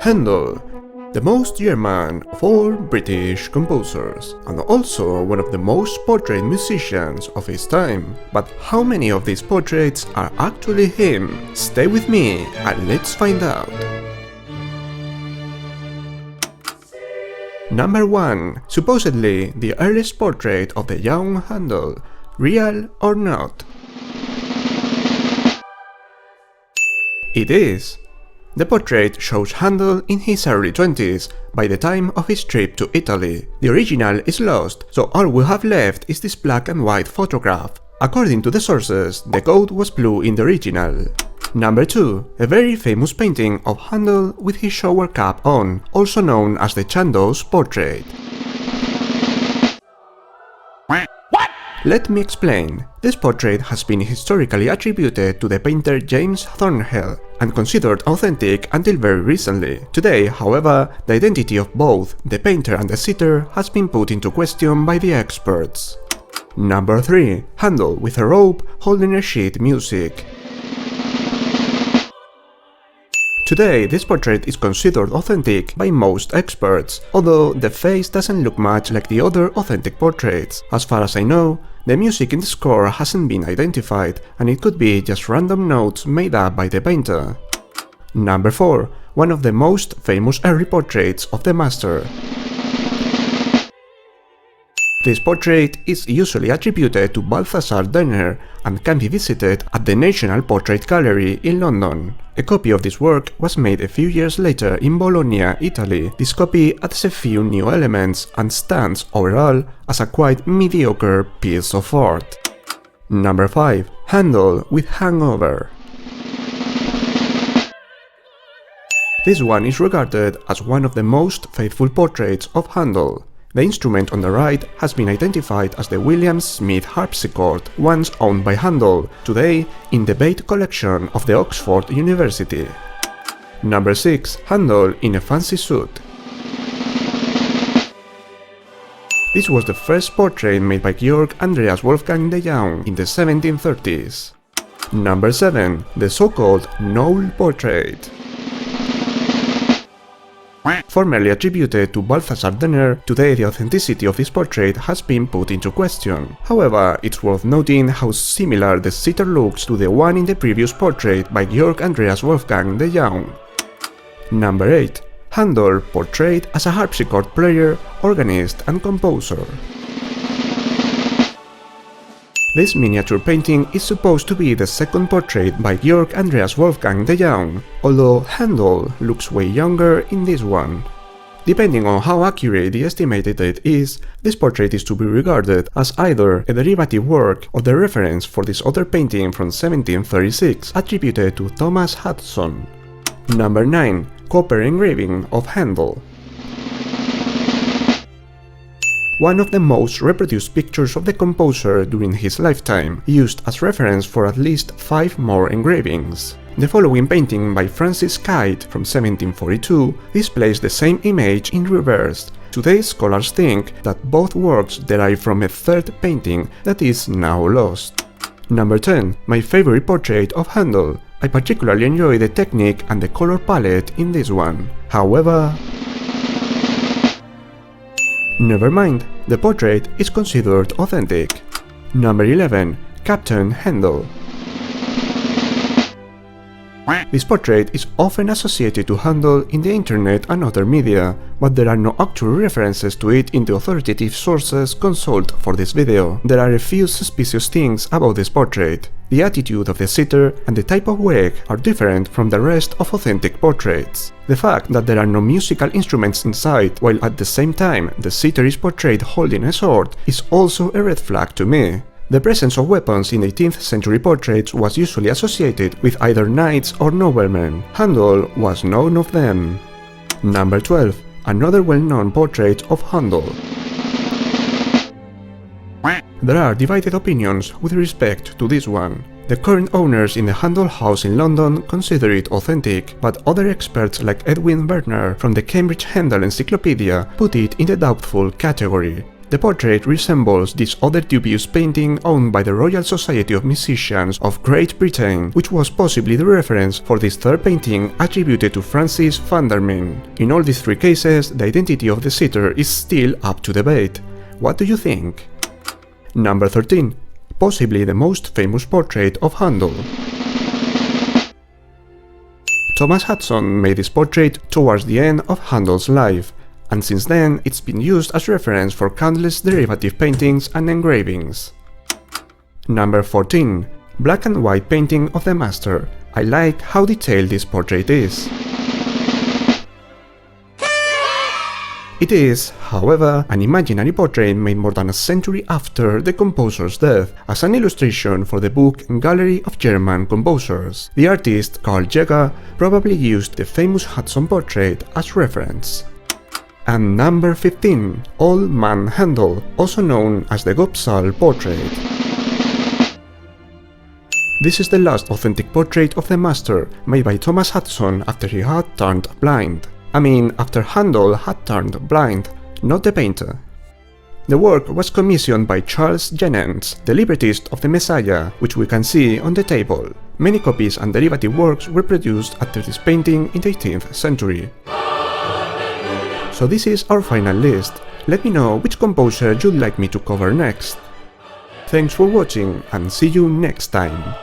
Handel, the most German of all British composers, and also one of the most portrayed musicians of his time. But how many of these portraits are actually him? Stay with me and let's find out. Number 1. Supposedly the earliest portrait of the young Handel. Real or not? It is. The portrait shows Handel in his early 20s, by the time of his trip to Italy. The original is lost, so all we have left is this black and white photograph. According to the sources, the coat was blue in the original. Number 2. A very famous painting of Handel with his shower cap on, also known as the Chandos portrait. Let me explain. This portrait has been historically attributed to the painter James Thornhill and considered authentic until very recently. Today, however, the identity of both the painter and the sitter has been put into question by the experts. Number 3. Handel with a rope holding a sheet music. Today, this portrait is considered authentic by most experts, although the face doesn't look much like the other authentic portraits. As far as I know, the music in the score hasn't been identified, and it could be just random notes made up by the painter. Number 4. One of the most famous early portraits of the master. This portrait is usually attributed to Balthasar Denner and can be visited at the National Portrait Gallery in London. A copy of this work was made a few years later in Bologna, Italy. This copy adds a few new elements and stands overall as a quite mediocre piece of art. Number 5. Handel with Hangover. This one is regarded as one of the most faithful portraits of Handel. The instrument on the right has been identified as the William Smith harpsichord, once owned by Handel, today in the Bate collection of the Oxford University. Number 6. Handel in a fancy suit. This was the first portrait made by Georg Andreas Wolfgang de Jong in the 1730s. Number 7. The so-called Knoll portrait. Formerly attributed to Balthasar Denner, today the authenticity of this portrait has been put into question. However, it's worth noting how similar the sitter looks to the one in the previous portrait by Georg Andreas Wolfgang de Jong. Number 8. Handel portrayed as a harpsichord player, organist and composer. This miniature painting is supposed to be the second portrait by Georg Andreas Wolfgang de Jong, although Handel looks way younger in this one. Depending on how accurate the estimated date is, this portrait is to be regarded as either a derivative work or the reference for this other painting from 1736 attributed to Thomas Hudson. Number 9. Copper engraving of Handel. One of the most reproduced pictures of the composer during his lifetime, used as reference for at least 5 more engravings. The following painting by Francis Kite from 1742 displays the same image in reverse. Today's scholars think that both works derive from a third painting that is now lost. Number 10. My favorite portrait of Handel. I particularly enjoy the technique and the color palette in this one. However, never mind, the portrait is considered authentic. Number 11. Captain Handel. This portrait is often associated to Handel in the internet and other media, but there are no actual references to it in the authoritative sources consulted for this video. There are a few suspicious things about this portrait. The attitude of the sitter and the type of wig are different from the rest of authentic portraits. The fact that there are no musical instruments inside, while at the same time the sitter is portrayed holding a sword, is also a red flag to me. The presence of weapons in 18th century portraits was usually associated with either knights or noblemen. Handel was none of them. Number 12. Another well-known portrait of Handel. There are divided opinions with respect to this one. The current owners in the Handel House in London consider it authentic, but other experts like Edwin Werner from the Cambridge Handel Encyclopedia put it in the doubtful category. The portrait resembles this other dubious painting owned by the Royal Society of Musicians of Great Britain, which was possibly the reference for this third painting attributed to Francis van der Myn. In all these three cases, the identity of the sitter is still up to debate. What do you think? Number 13. Possibly the most famous portrait of Handel. Thomas Hudson made this portrait towards the end of Handel's life, and since then it's been used as reference for countless derivative paintings and engravings. Number 14. Black and white painting of the master. I like how detailed this portrait is. It is, however, an imaginary portrait made more than a century after the composer's death, as an illustration for the book Gallery of German Composers. The artist, Carl Jäger, probably used the famous Hudson portrait as reference. And number 15. Old Man Handel, also known as the Gopsal portrait. This is the last authentic portrait of the master, made by Thomas Hudson after he had turned blind. I mean, after Handel had turned blind, not the painter. The work was commissioned by Charles Jennens, the librettist of the Messiah, which we can see on the table. Many copies and derivative works were produced after this painting in the 18th century. So this is our final list. Let me know which composer you'd like me to cover next. Thanks for watching and see you next time.